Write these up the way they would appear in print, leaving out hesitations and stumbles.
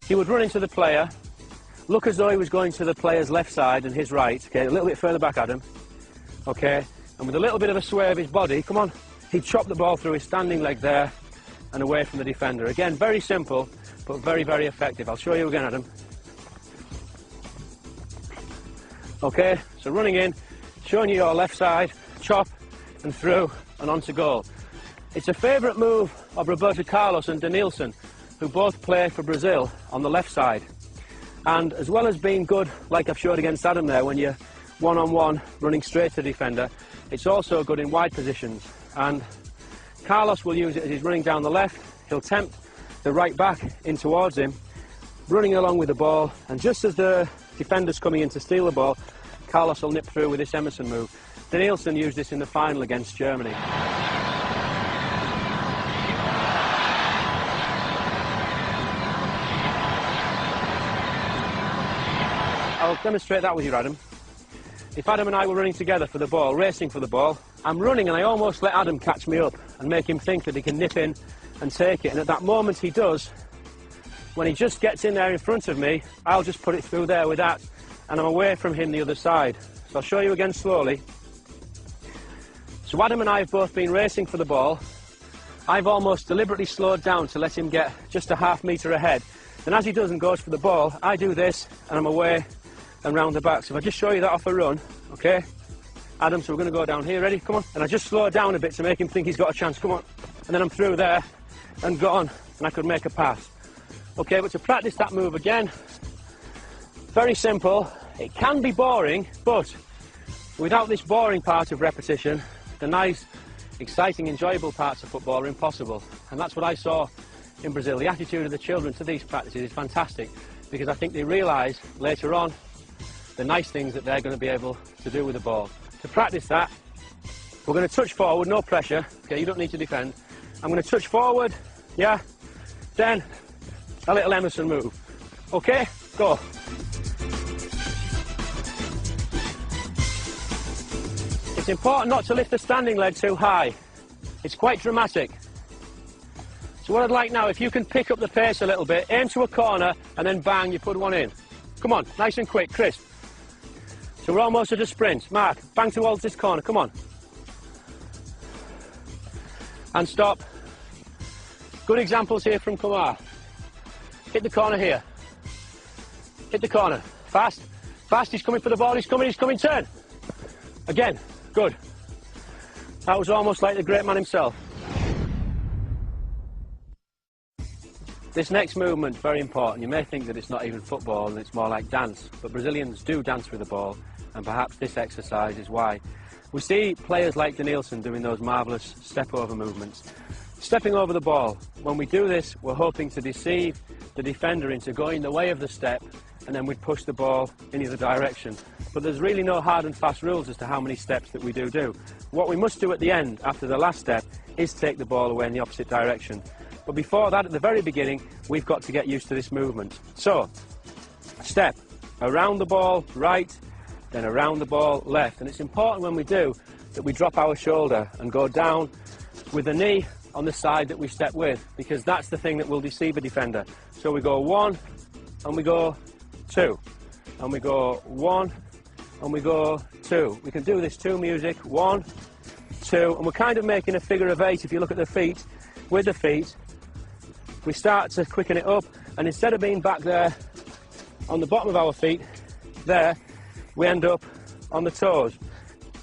He would run into the player, look as though he was going to the player's left side and his right, okay, a little bit further back, Adam, okay, and with a little bit of a sway of his body, come on, he'd chop the ball through his standing leg there and away from the defender. Again, very simple, but very, very effective. I'll show you again, Adam. Okay, so running in, showing you your left side, chop and through and onto goal. It's a favourite move of Roberto Carlos and Denilson, who both play for Brazil on the left side. And as well as being good, like I've showed against Adam there, when you're one-on-one running straight to the defender, it's also good in wide positions. And Carlos will use it as he's running down the left. He'll tempt the right back in towards him, running along with the ball, and just as the defender's coming in to steal the ball, Carlos will nip through with this Emerson move. Denilson used this in the final against Germany. I'll demonstrate that with you, Adam. If Adam and I were running together for the ball, racing for the ball, I'm running and I almost let Adam catch me up and make him think that he can nip in and take it. And at that moment he does, when he just gets in there in front of me, I'll just put it through there with that, and I'm away from him the other side. So I'll show you again slowly. So Adam and I have both been racing for the ball. I've almost deliberately slowed down to let him get just a half metre ahead. And as he does and goes for the ball, I do this and I'm away and round the back. So if I just show you that off a run, okay? Adam, so we're going to go down here, ready? Come on. And I just slow down a bit to make him think he's got a chance, come on. And then I'm through there and gone, and I could make a pass. Okay, but to practice that move again, very simple. It can be boring, but without this boring part of repetition, the nice, exciting, enjoyable parts of football are impossible. And that's what I saw in Brazil. The attitude of the children to these practices is fantastic, because I think they realise later on the nice things that they're going to be able to do with the ball. To practice that, we're going to touch forward, no pressure, okay, you don't need to defend. I'm going to touch forward, yeah, then a little Emerson move. Okay, go. It's important not to lift the standing leg too high. It's quite dramatic. So what I'd like now, if you can pick up the pace a little bit, aim to a corner and then bang, you put one in. Come on, nice and quick, crisp. So we're almost at a sprint. Mark, bang towards this corner, come on. And stop. Good examples here from Kumar. Hit the corner here. Hit the corner. Fast, fast, he's coming for the ball, he's coming, turn. Again, good. That was almost like the great man himself. This next movement, very important. You may think that it's not even football and it's more like dance, but Brazilians do dance with the ball, and perhaps this exercise is why. We see players like Denilson doing those marvellous step-over movements. Stepping over the ball. When we do this, we're hoping to deceive the defender into going the way of the step, and then we'd push the ball in either direction. But there's really no hard and fast rules as to how many steps that we do. What we must do at the end, after the last step, is take the ball away in the opposite direction. But before that, at the very beginning, we've got to get used to this movement. So, step, around the ball, right, then around the ball, left. And it's important when we do that we drop our shoulder and go down with the knee on the side that we step with, because that's the thing that will deceive a defender. So we go 1, and we go 2, and we go 1, and we go 2. We can do this to music, 1, 2, and we're kind of making a figure of 8 if you look at the feet. With the feet, we start to quicken it up, and instead of being back there on the bottom of our feet, there, we end up on the toes,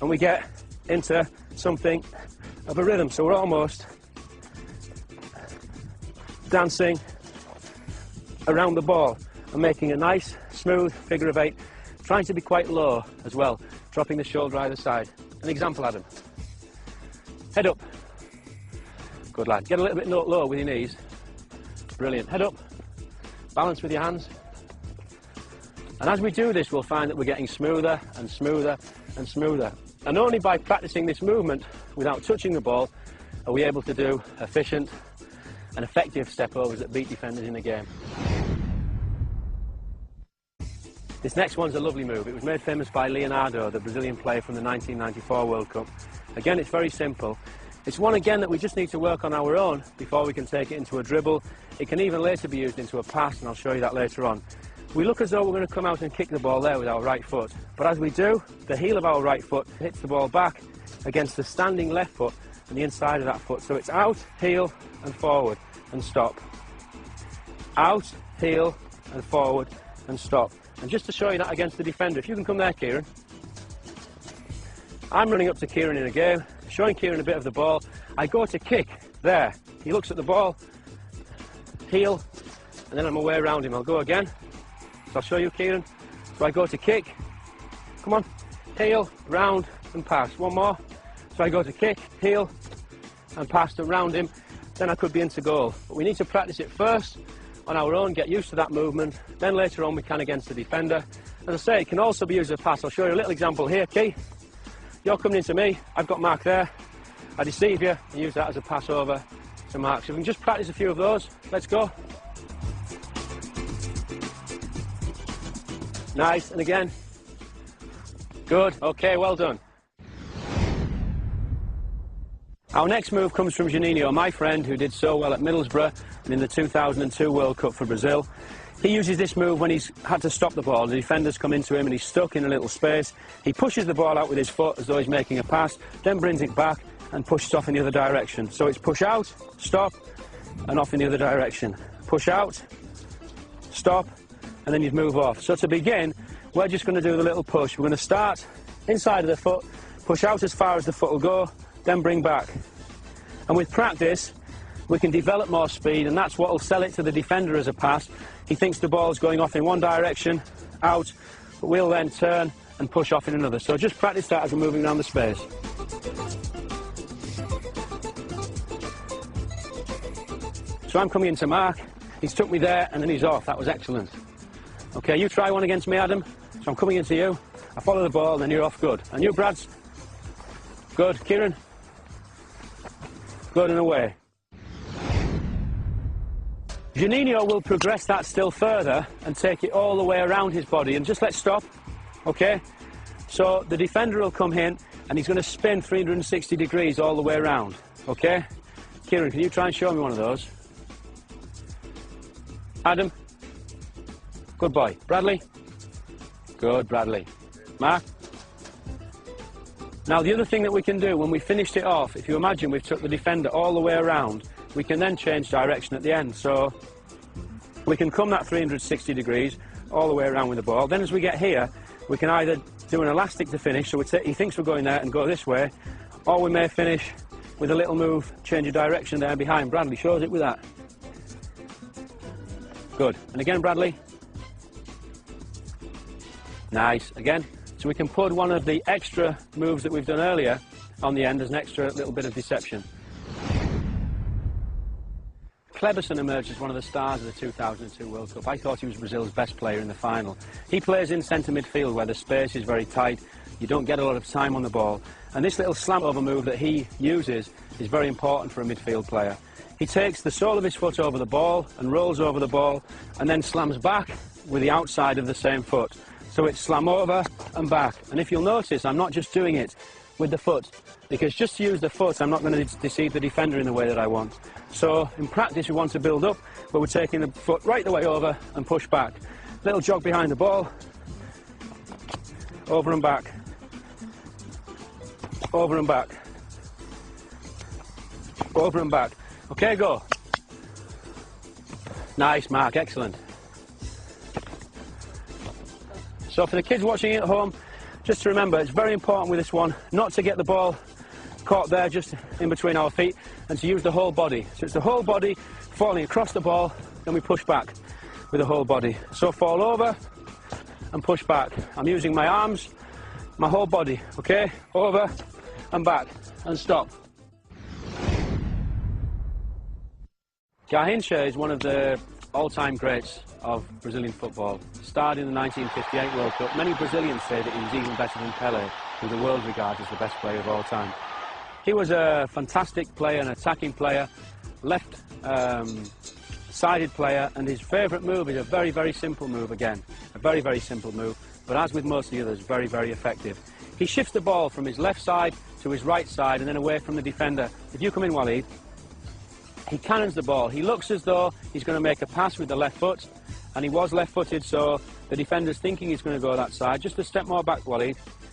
and we get into something of a rhythm. So we're almost dancing around the ball and making a nice, smooth figure of 8, trying to be quite low as well, dropping the shoulder either side. An example, Adam. Head up. Good lad. Get a little bit low with your knees. Brilliant. Head up. Balance with your hands. And as we do this, we'll find that we're getting smoother and smoother and smoother. And only by practicing this movement without touching the ball are we able to do efficient and effective step-overs that beat defenders in the game. This next one's a lovely move. It was made famous by Leonardo, the Brazilian player from the 1994 World Cup. Again, it's very simple. It's one again that we just need to work on our own before we can take it into a dribble. It can even later be used into a pass, and I'll show you that later on. We look as though we're going to come out and kick the ball there with our right foot, but as we do, the heel of our right foot hits the ball back against the standing left foot and the inside of that foot. So it's out, heel and forward and stop. Out, heel and forward and stop. And just to show you that against the defender, if you can come there, Kieran. I'm running up to Kieran in a game, showing Kieran a bit of the ball. I go to kick there. He looks at the ball, heel, and then I'm away around him. I'll go again. So I'll show you, Kieran. So I go to kick, come on, heel, round and pass. One more. So I go to kick, heel and pass around him. Then I could be into goal. But we need to practice it first on our own, get used to that movement. Then later on we can against the defender. As I say, it can also be used as a pass. I'll show you a little example here, Key. You're coming into me, I've got Mark there. I deceive you and use that as a pass over to Mark. So we can just practice a few of those. Let's go. Nice, and again. Good, okay, well done. Our next move comes from Juninho, my friend who did so well at Middlesbrough and in the 2002 World Cup for Brazil. He uses this move when he's had to stop the ball. The defenders come into him and he's stuck in a little space. He pushes the ball out with his foot as though he's making a pass, then brings it back and pushes off in the other direction. So it's push out, stop, and off in the other direction. Push out, stop, and then you move off. So to begin, we're just going to do the little push. We're going to start inside of the foot, push out as far as the foot will go, then bring back. And with practice, we can develop more speed, and that's what will sell it to the defender as a pass. He thinks the ball's going off in one direction, out, but we'll then turn and push off in another. So just practice that as we're moving around the space. So I'm coming into Mark, he's took me there and then he's off. That was excellent. Okay, you try one against me, Adam. So I'm coming into you, I follow the ball, then you're off. Good. And you, Brads? Good. Kieran? Good, and away. Juninho will progress that still further and take it all the way around his body. And just let's stop, okay? So the defender will come in and he's going to spin 360 degrees all the way around, okay? Kieran, can you try and show me one of those? Adam? Good boy. Bradley? Good, Bradley. Mark? Now the other thing that we can do when we finished it off, if you imagine we've took the defender all the way around, we can then change direction at the end. So we can come that 360 degrees all the way around with the ball. Then as we get here, we can either do an elastic to finish, so he thinks we're going there and go this way, or we may finish with a little move, change of direction there behind. Bradley shows it with that. Good. And again, Bradley. Nice. Again. So we can put one of the extra moves that we've done earlier on the end as an extra little bit of deception. Kleberson emerged as one of the stars of the 2002 World Cup. I thought he was Brazil's best player in the final. He plays in centre midfield where the space is very tight, you don't get a lot of time on the ball, and this little slam over move that he uses is very important for a midfield player. He takes the sole of his foot over the ball and rolls over the ball and then slams back with the outside of the same foot. So it's slam over and back. And if you'll notice, I'm not just doing it with the foot, because just to use the foot, I'm not going to deceive the defender in the way that I want. So in practice, we want to build up, but we're taking the foot right the way over and push back. Little jog behind the ball, over and back, over and back, over and back. Okay, go. Nice, Mark, excellent. So for the kids watching at home, just to remember, it's very important with this one not to get the ball caught there just in between our feet, and to use the whole body. So it's the whole body falling across the ball, then we push back with the whole body. So fall over and push back. I'm using my arms, my whole body, okay? Over and back and stop. Garrincha is one of the all-time greats of Brazilian football. Starred in the 1958 World Cup. Many Brazilians say that he was even better than Pelé, who the world regards as the best player of all time. He was a fantastic player, an attacking player, left-sided player, and his favourite move is a very, very simple move again. A very, very simple move, but as with most of the others, very, very effective. He shifts the ball from his left side to his right side and then away from the defender. If you come in, Waleed, he cannons the ball. He looks as though he's going to make a pass with the left foot, and he was left-footed, so the defender's thinking he's going to go that side. Just a step more back, Waleed.